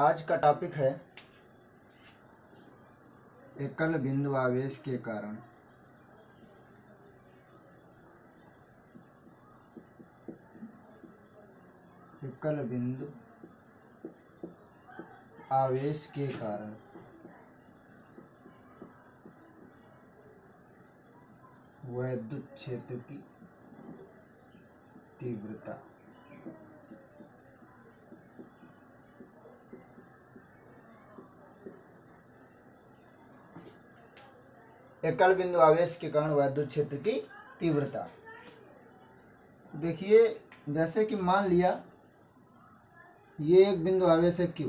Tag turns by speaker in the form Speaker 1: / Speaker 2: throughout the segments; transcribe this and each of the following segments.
Speaker 1: आज का टॉपिक है एकल बिंदु आवेश के कारण एकल बिंदु आवेश के कारण वैद्युत क्षेत्र की तीव्रता। एकल बिंदु आवेश के कारण वैद्युत क्षेत्र की तीव्रता। देखिए, जैसे कि मान लिया ये एक बिंदु आवेश है Q।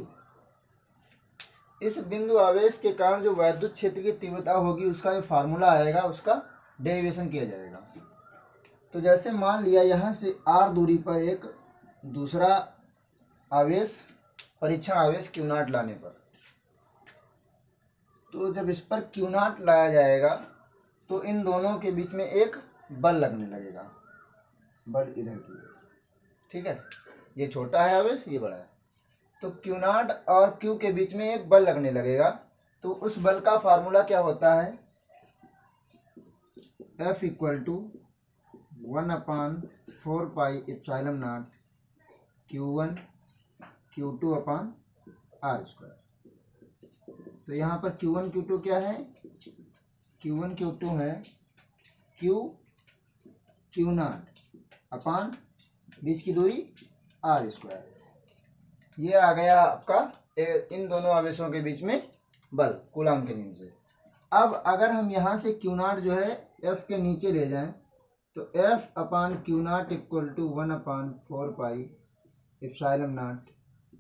Speaker 1: इस बिंदु आवेश के कारण जो वैद्युत क्षेत्र की तीव्रता होगी उसका जो फार्मूला आएगा उसका डेरिवेशन किया जाएगा। तो जैसे मान लिया यहाँ से r दूरी पर एक दूसरा आवेश परीक्षण आवेश Q0 लाने पर, तो जब इस पर Q0 लाया जाएगा तो इन दोनों के बीच में एक बल लगने लगेगा, बल इधर की ओर। ठीक है, ये छोटा है आवेश, ये बड़ा है, तो Q0 और Q के बीच में एक बल लगने लगेगा। तो उस बल का फार्मूला क्या होता है? F = 1/4 pi epsilon not Q1 Q2/r²। तो यहाँ पर Q1 Q2 क्या है? Q1 Q2 है Q0 अपान बीच की दूरी r²। ये आ गया आपका इन दोनों आवेशों के बीच में बल कूलॉम के नियम से। अब अगर हम यहाँ से Q0 जो है F के नीचे ले जाएं तो F/Q0 = 1/4 pi epsilon not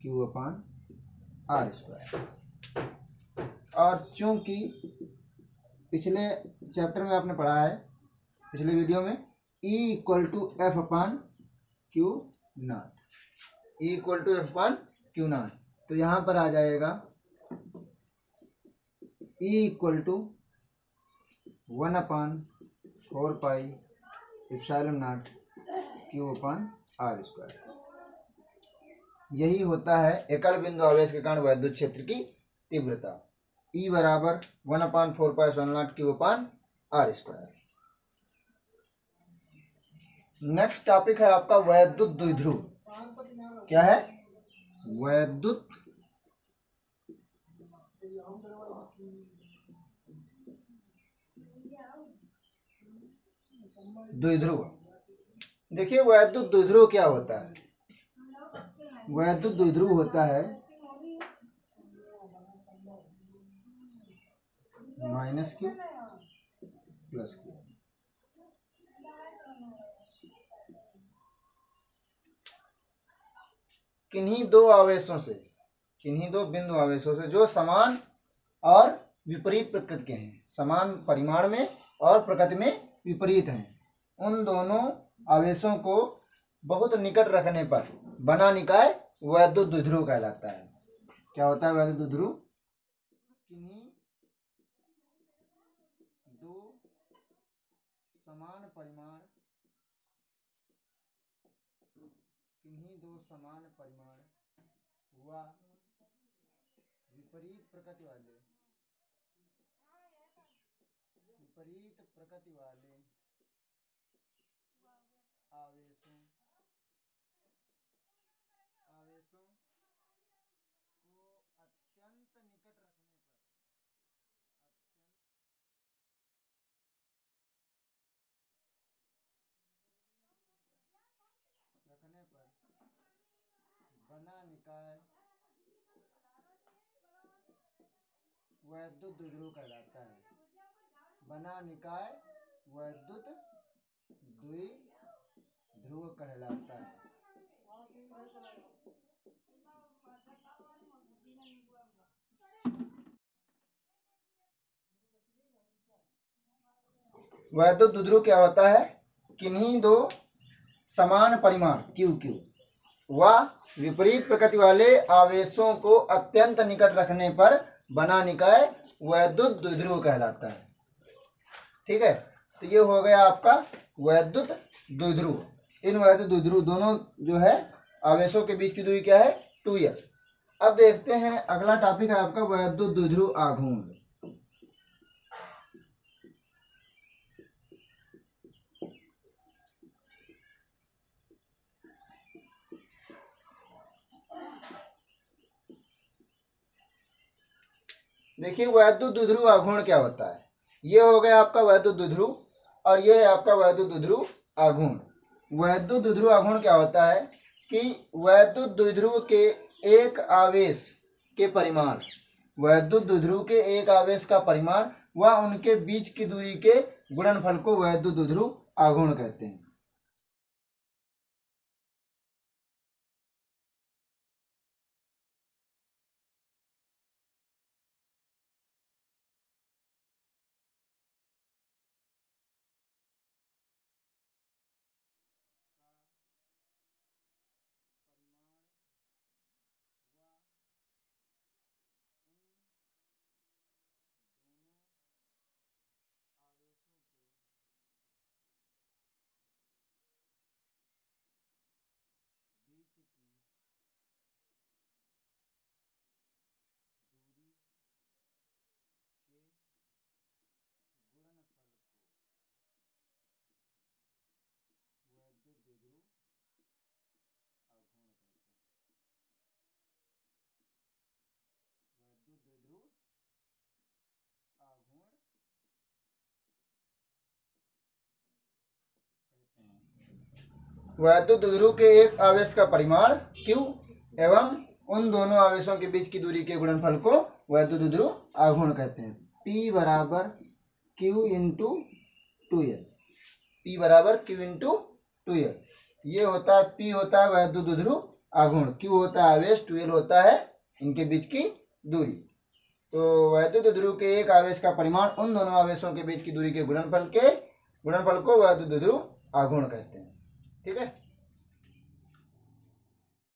Speaker 1: Q/r²। और चूंकि पिछले चैप्टर में आपने पढ़ा है, पिछले वीडियो में, E = F/Q0, E = F/Q0, तो यहाँ पर आ जाएगा E = 1/4 pi epsilon not Q/r²। यही होता है एकल बिंदु आवेश के कारण वैद्युत क्षेत्र की तीव्रता। E = 1/4 pi epsilon not Q/r²। Next topic है आपका वैद्युत द्विध्रुव। क्या है? वैद्युत द्विध्रुव। देखिए, वैद्युत द्विध्रुव क्या होता है? वैद्युत द्विध्रुव होता है -Q +Q। किन्हीं दो आवेशों से, किन्हीं दो बिंदु आवेशों से जो समान और विपरीत प्रकृति के हैं, समान परिमाण में और प्रकृति में विपरीत हैं, उन दोनों आवेशों को बहुत निकट रखने पर बना निकाय वैद्युत द्विध्रुव कहलाता है। क्या होता है वैद्युत द्विध्रुव? किन्हीं दो समान परिमाण व विपरीत प्रकृति वाले आवेशों को अत्यंत निकट रखने पर बना निकाय वैद्युत द्विध्रुव कहलाता है। बना निकाय वैद्युत द्विध्रुव कहलाता है। वैद्युत द्विध्रुव क्या होता है? किन्हीं दो समान परिमाण Q व विपरीत प्रकृति वाले आवेशों को अत्यंत निकट रखने पर बना निकाय वैद्युत द्विध्रुव कहलाता है। ठीक है, तो ये हो गया आपका वैद्युत द्विध्रुव। इन वैद्युत द्विध्रुव दोनों जो है आवेशों के बीच की दूरी क्या है? 2L। अब देखते हैं अगला टॉपिक है आपका वैद्युत द्विध्रुव आघूर्ण। देखिए वैद्युत द्विध्रुव आघूर्ण क्या होता है। ये हो गया आपका वैद्युत द्विध्रुव और ये है आपका वैद्युत द्विध्रुव आघूर्ण। वैद्युत द्विध्रुव आघूर्ण क्या होता है कि वैद्युत द्विध्रुव के एक आवेश के परिमाण, वैद्युत द्विध्रुव के एक आवेश का परिमाण व उनके बीच की दूरी के गुणनफल को वैद्युत द्विध्रुव आघूर्ण कहते हैं। वैद्युत द्विध्रुव के एक आवेश का परिमाण Q एवं उन दोनों आवेशों के बीच की दूरी के गुणनफल को वैद्युत द्विध्रुव आघूर्ण कहते हैं। P बराबर Q इंटू 2L, P बराबर Q इंटू 2L। ये होता है P होता है वैद्युत द्विध्रुव आघूर्ण, Q होता है आवेश, 2L होता है इनके बीच की दूरी। तो वैद्युत द्विध्रुव के एक आवेश का परिमाण उन दोनों आवेशों के बीच की दूरी के गुणनफल को वैद्युत द्विध्रुव आघूर्ण कहते हैं। ठीक है।